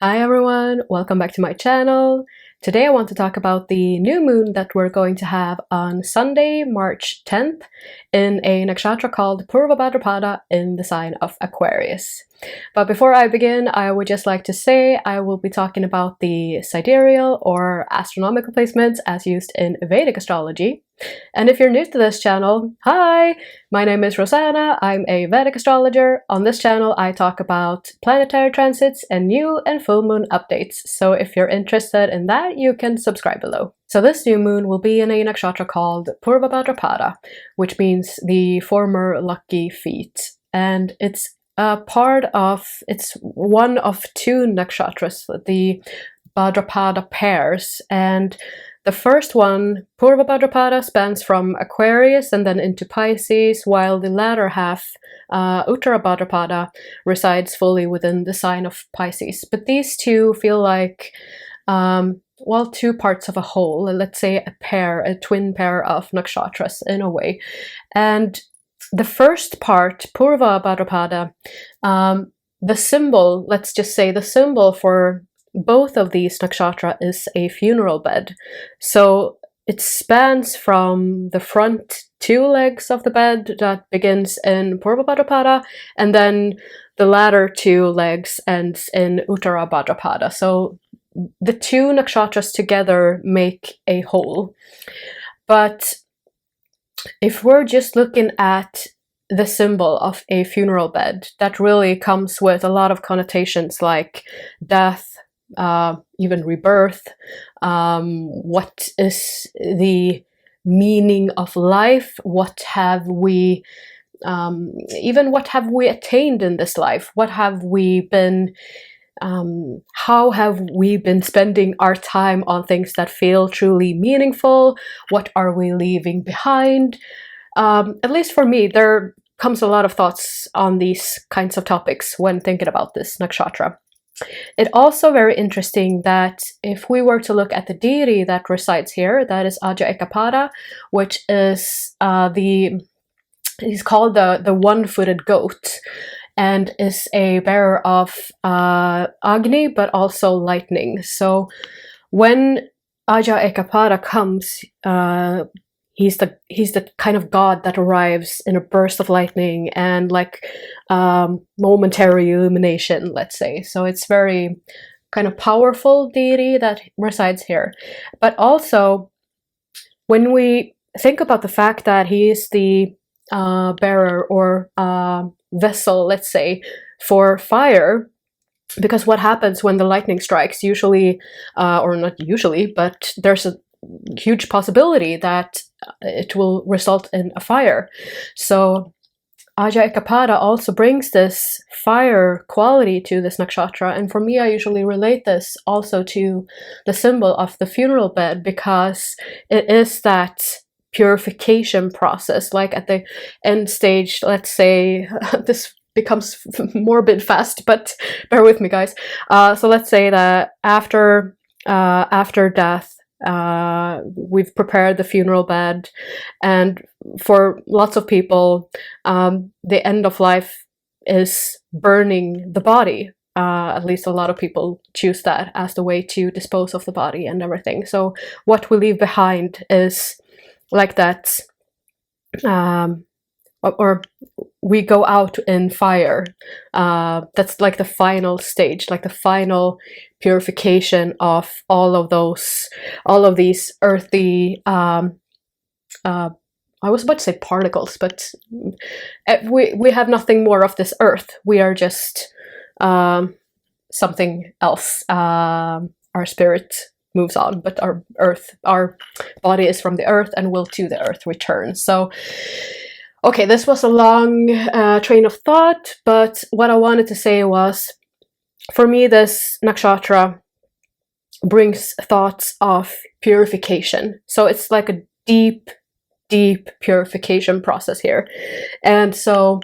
Hi everyone, welcome back to my channel. Today I want to talk about the new moon that we're going to have on Sunday, March 10th in a nakshatra called Purva Bhadrapada in the sign of Aquarius. But before I begin, I would just like to say I will be talking about the sidereal or astronomical placements as used in Vedic astrology. And if you're new to this channel, hi! My name is 𝗍𝗲𝗀. I'm a Vedic astrologer. On this channel I talk about planetary transits and new and full moon updates. So if you're interested in that, you can subscribe below. So this new moon will be in a nakshatra called Purva Bhadrapada, which means the former lucky feet. And it's one of two nakshatras, the Bhadrapada pairs, and the first one, Purva Bhadrapada, spans from Aquarius and then into Pisces, while the latter half, Uttara Bhadrapada, resides fully within the sign of Pisces. But these two feel like, well, two parts of a whole, let's say a twin pair of nakshatras in a way. And the first part, Purva Bhadrapada, the symbol, let's just say the symbol for both of these nakshatra is a funeral bed. So it spans from the front two legs of the bed that begins in Purva Bhadrapada, and then the latter two legs ends in Uttara Bhadrapada. So the two nakshatras together make a whole. But if we're just looking at the symbol of a funeral bed, that really comes with a lot of connotations like death, even rebirth. What is the meaning of life? What have we attained in this life? What have we been how have we been spending our time on things that feel truly meaningful? What are we leaving behind? At least for me, there comes a lot of thoughts on these kinds of topics when thinking about this nakshatra. It's also very interesting that if we were to look at the deity that resides here, that is 𝗍𝗲𝗀𝗀𝗀𝗀, which is he's called the one-footed goat, and is a bearer of Agni, but also lightning. So when 𝗍𝗲𝗀𝗀𝗀𝗀 comes, he's the kind of god that arrives in a burst of lightning and like momentary illumination, let's say. So it's very kind of powerful deity that resides here. But also, when we think about the fact that he is the bearer or vessel, let's say, for fire, because what happens when the lightning strikes, usually, or not usually, but there's a huge possibility that it will result in a fire. So 𝗍𝗲𝗀𝗀𝗀𝗀 also brings this fire quality to this nakshatra, and for me I usually relate this also to the symbol of the funeral bed, because it is that purification process. Like at the end stage, let's say, this becomes morbid fast, but bear with me guys. So let's say that after death, we've prepared the funeral bed, and for lots of people, the end of life is burning the body. At least a lot of people choose that as the way to dispose of the body and everything. So what we leave behind is like that, or we go out in fire. That's like the final stage, like the final purification of all of these earthy, I was about to say particles, but we have nothing more of this earth. We are just something else. Our spirit moves on, but our body is from the earth and will to the earth return. So okay, this was a long train of thought, but what I wanted to say was, for me, this nakshatra brings thoughts of purification. So it's like a deep purification process here. And so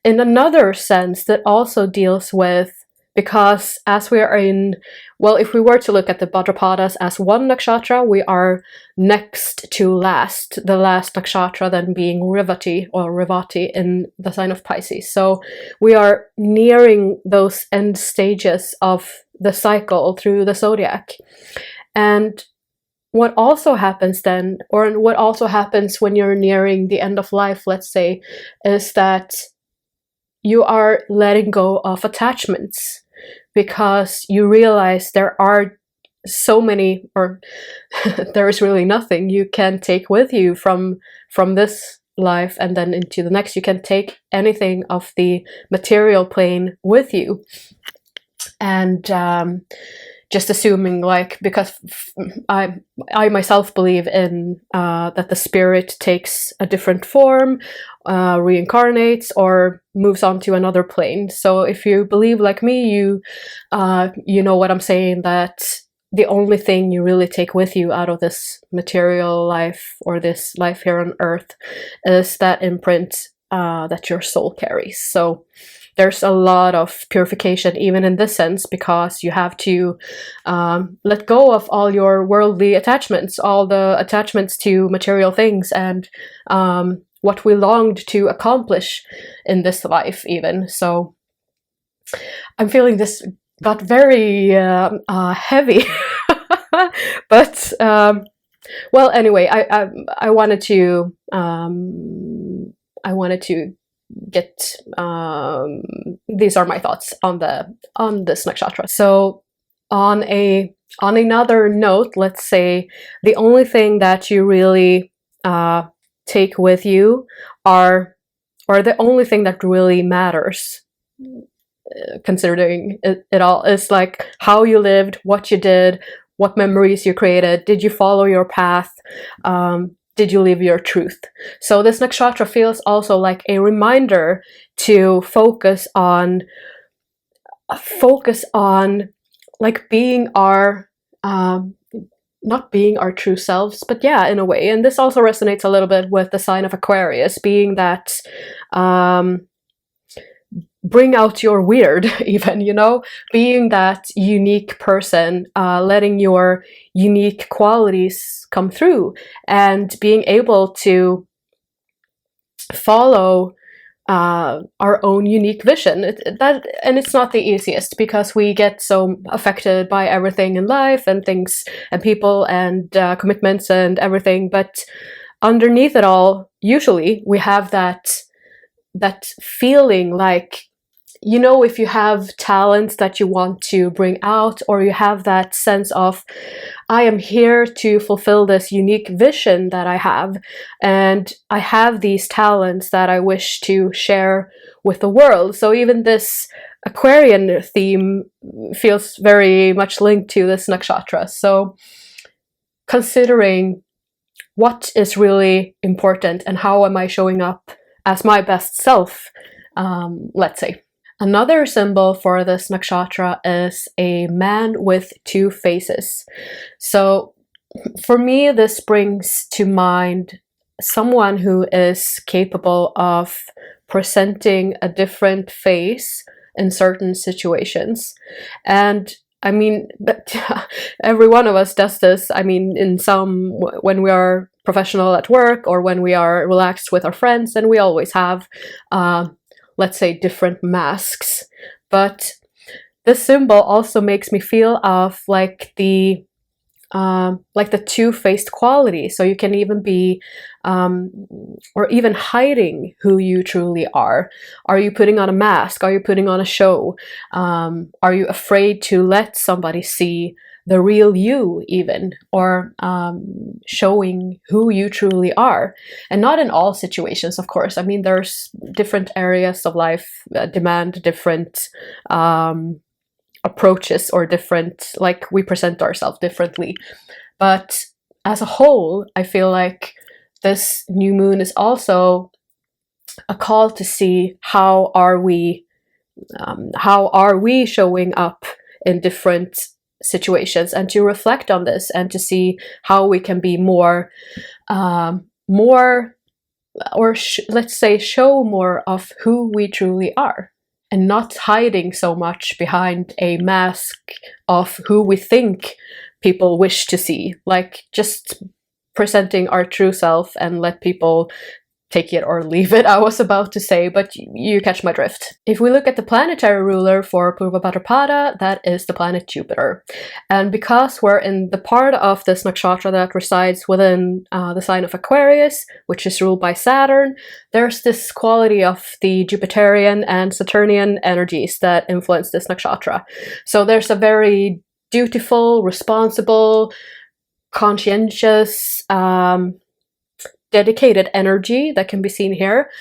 in another sense that also deals with because as we are in, well, if we were to look at the Bhadrapadas as one nakshatra, we are next to last, the last nakshatra then being Revati or Revati in the sign of Pisces. So we are nearing those end stages of the cycle through the zodiac. And what also happens then, or what also happens when you're nearing the end of life, let's say, is that you are letting go of attachments, because you realize there are so many, or there is really nothing you can take with you from this life and then into the next. You can take anything of the material plane with you. And just assuming, like, because I myself believe in that the spirit takes a different form, reincarnates, or moves on to another plane. So if you believe like me, you know what I'm saying, that the only thing you really take with you out of this material life, or this life here on earth, is that imprint that your soul carries. So there's a lot of purification even in this sense, because you have to let go of all your worldly attachments, all the attachments to material things, and what we longed to accomplish in this life even. So I'm feeling this got very heavy. But well, anyway, I wanted to get these are my thoughts on this nakshatra. So on another note, let's say the only thing that you really take with you or the only thing that really matters, considering it all, is like how you lived, what you did, what memories you created. Did you follow your path? Did you live your truth? So this nakshatra feels also like a reminder to focus on like being our not being our true selves, but yeah, in a way. And this also resonates a little bit with the sign of Aquarius, being that bring out your weird, even, you know, being that unique person, letting your unique qualities come through, and being able to follow our own unique vision. And it's not the easiest, because we get so affected by everything in life and things and people and commitments and everything. But underneath it all, usually we have that feeling like, you know, if you have talents that you want to bring out, or you have that sense of, I am here to fulfill this unique vision that I have, and I have these talents that I wish to share with the world. So even this Aquarian theme feels very much linked to this nakshatra. So considering what is really important and how am I showing up as my best self, let's say. Another symbol for this nakshatra is a man with two faces. So for me, this brings to mind someone who is capable of presenting a different face in certain situations. And I mean, every one of us does this. I mean, when we are professional at work, or when we are relaxed with our friends, and we always have let's say different masks. But this symbol also makes me feel of like the two-faced quality. So you can even be or even hiding who you truly are. Are you putting on a mask? Are you putting on a show? Are you afraid to let somebody see the real you even, or showing who you truly are? And not in all situations, of course. I mean, there's different areas of life demand different approaches, or different, like, we present ourselves differently. But as a whole, I feel like this new moon is also a call to see how are we showing up in different situations, and to reflect on this, and to see how we can be more let's say show more of who we truly are. and not hiding so much behind a mask of who we think people wish to see, like just presenting our true self and let people take it or leave it, I was about to say, but you catch my drift. If we look at the planetary ruler for Purva Bhadrapada, that is the planet Jupiter. And because we're in the part of this nakshatra that resides within the sign of Aquarius, which is ruled by Saturn, there's this quality of the Jupiterian and Saturnian energies that influence this nakshatra. So there's a very dutiful, responsible, conscientious, dedicated energy that can be seen here.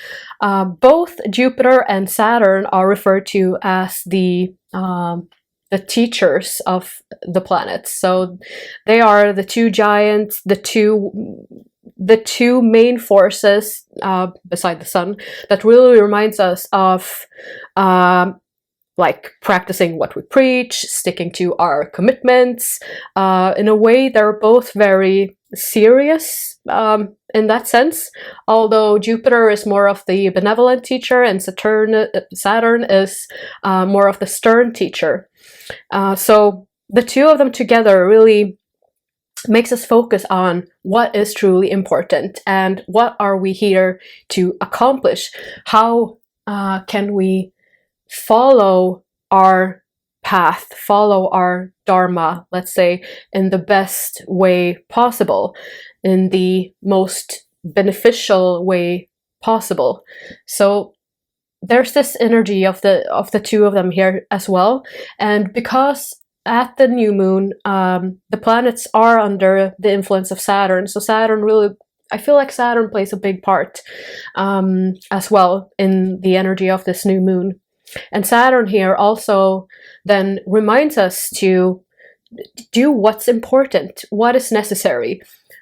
Both Jupiter and Saturn are referred to as the teachers of the planets. So they are the two giants, the two main forces beside the sun that really reminds us of like practicing what we preach, sticking to our commitments. In a way, they're both very serious in that sense, although Jupiter is more of the benevolent teacher and Saturn is more of the stern teacher. So the two of them together really makes us focus on what is truly important and what are we here to accomplish. How can we follow our path, follow our dharma, let's say, in the best way possible, in the most beneficial way possible. So there's this energy of the two of them here as well. And because at the new moon, the planets are under the influence of Saturn, so Saturn really, I feel like Saturn plays a big part as well in the energy of this new moon. And Saturn here also then reminds us to do what's important, what is necessary,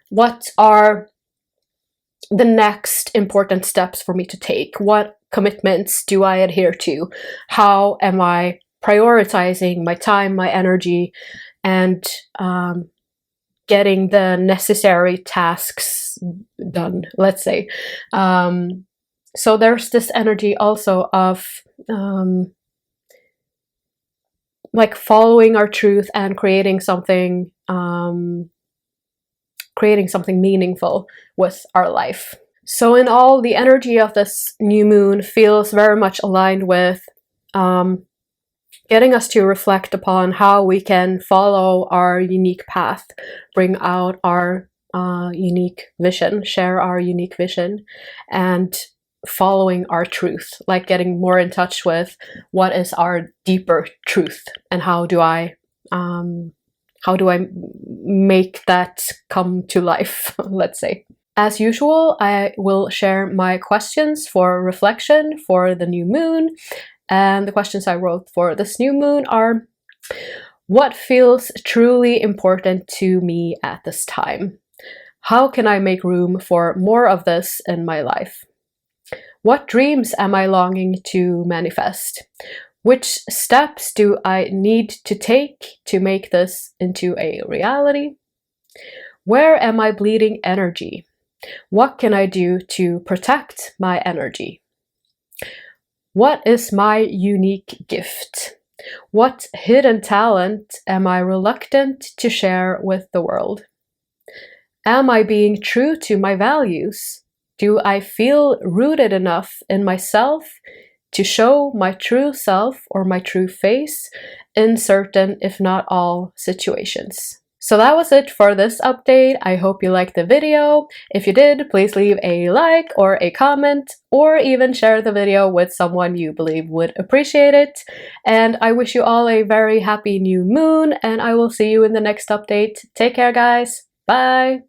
what are the next important steps for me to take, what commitments do I adhere to, how am I prioritizing my time, my energy, and getting the necessary tasks done, let's say. So there's this energy also of like following our truth and creating something meaningful with our life. So in all, the energy of this new moon feels very much aligned with getting us to reflect upon how we can follow our unique path, bring out our unique vision, share our unique vision, and following our truth, like getting more in touch with what is our deeper truth and how do I make that come to life, let's say. As usual, I will share my questions for reflection for the new moon, and the questions I wrote for this new moon are: what feels truly important to me at this time? How can I make room for more of this in my life? What dreams am I longing to manifest? Which steps do I need to take to make this into a reality? Where am I bleeding energy? What can I do to protect my energy? What is my unique gift? What hidden talent am I reluctant to share with the world? Am I being true to my values? Do I feel rooted enough in myself to show my true self or my true face in certain, if not all, situations? So that was it for this update. I hope you liked the video. If you did, please leave a like or a comment, or even share the video with someone you believe would appreciate it. And I wish you all a very happy new moon, and I will see you in the next update. Take care, guys. Bye!